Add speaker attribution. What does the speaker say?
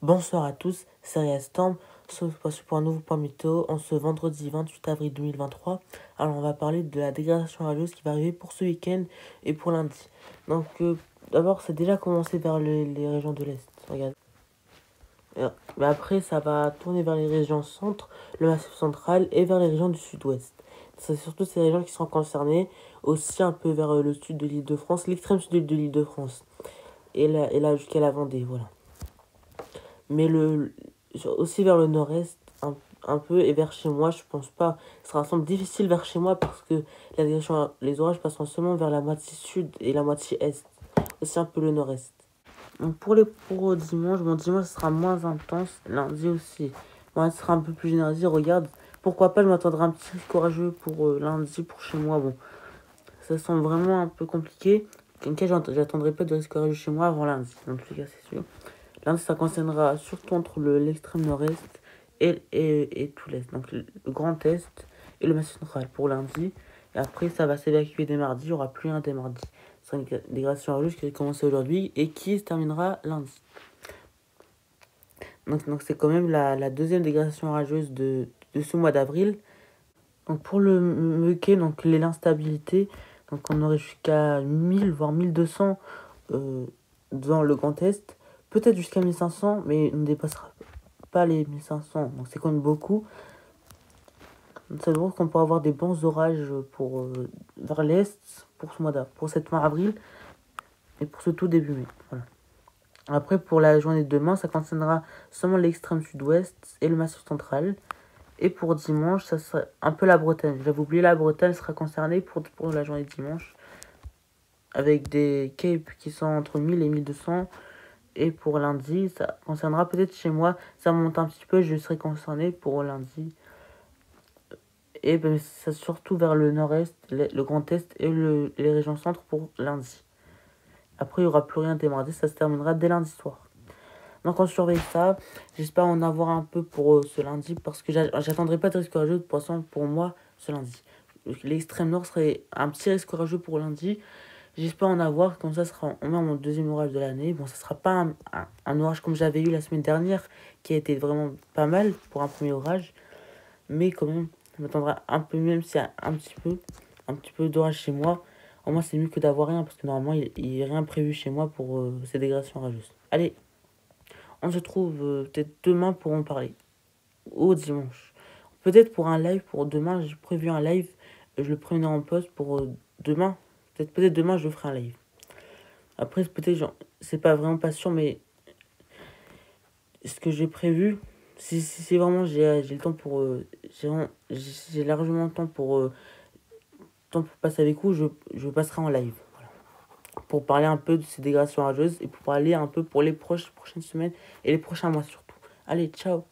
Speaker 1: Bonsoir à tous, c'est Riastamp, sauf pour un nouveau point météo en ce vendredi 28 avril 2023. Alors on va parler de la dégradation radieuse qui va arriver pour ce week-end et pour lundi. Donc d'abord c'est déjà commencé vers les régions de l'Est, regarde. Mais après ça va tourner vers les régions centre, le massif central et vers les régions du sud-ouest. C'est surtout ces régions qui seront concernées, aussi un peu vers le sud de l'Île-de-France, l'extrême sud de l'Île-de-France. Et là jusqu'à la Vendée, voilà. Mais aussi vers le nord-est, un peu, et vers chez moi, je pense pas. Ce sera un semble difficile vers chez moi parce que les orages passeront seulement vers la moitié sud et la moitié est. Aussi un peu le nord-est. Donc pour dimanche, bon, dimanche sera moins intense. Lundi aussi. Bon, ce sera un peu plus généralisé. Regarde, pourquoi pas, je m'attendrai à un petit risque orageux pour lundi, pour chez moi. Bon, ça semble vraiment un peu compliqué. En cas, j'attendrai pas de risque orageux chez moi avant lundi. Dans tous les cas, c'est sûr. Lundi, ça concernera surtout entre l'extrême nord-est et tout l'est. Donc le grand est et le massif central pour lundi. Et après, ça va s'évacuer dès mardi. Il n'y aura plus rien dès mardi. Ce sera une dégradation orageuse qui a commencé aujourd'hui et qui se terminera lundi. Donc c'est quand même la deuxième dégradation orageuse de ce mois d'avril. Donc pour le Meuquet, donc l'instabilité, donc on aurait jusqu'à 1000 voire 1200 dans le Grand Est, peut-être jusqu'à 1500, mais on ne dépassera pas les 1500, donc c'est quand même beaucoup. Ça veut dire qu'on pourra avoir des bons orages vers l'Est pour cette mois avril et pour ce tout début mai. Voilà. Après, pour la journée de demain, ça concernera seulement l'extrême sud-ouest et le massif central. Et pour dimanche, ça sera un peu la Bretagne. J'avais oublié, la Bretagne sera concernée pour la journée de dimanche. Avec des capes qui sont entre 1000 et 1200. Et pour lundi, ça concernera peut-être chez moi. Ça monte un petit peu, je serai concerné pour lundi. Et ben, ça surtout vers le nord-est, le grand est et les régions centre pour lundi. Après, il n'y aura plus rien dès mardi, ça se terminera dès lundi soir. Donc on surveille ça. J'espère en avoir un peu pour ce lundi parce que j'attendrai pas de risque orageux de poisson pour moi ce lundi. L'extrême nord serait un petit risque orageux pour lundi. J'espère en avoir, comme ça sera au moins mon deuxième orage de l'année. Bon, ça sera pas un orage comme j'avais eu la semaine dernière qui a été vraiment pas mal pour un premier orage. Mais quand même, je m'attendrai un peu, même s'il y a un petit peu d'orage chez moi. Au moins c'est mieux que d'avoir rien parce que normalement il n'y a rien prévu chez moi pour ces dégradations orageuses. Allez, on se retrouve peut-être demain pour en parler. Ou dimanche. Peut-être pour un live pour demain. J'ai prévu un live. Je le prendrai en poste pour demain. Peut-être demain je ferai un live. Après peut-être c'est pas vraiment pas sûr mais ce que j'ai prévu si vraiment j'ai le temps pour j'ai largement le temps pour passer avec vous, je passerai en live. Voilà. Pour parler un peu de ces dégradations orageuses et pour parler un peu pour les prochaines semaines et les prochains mois surtout. Allez, ciao!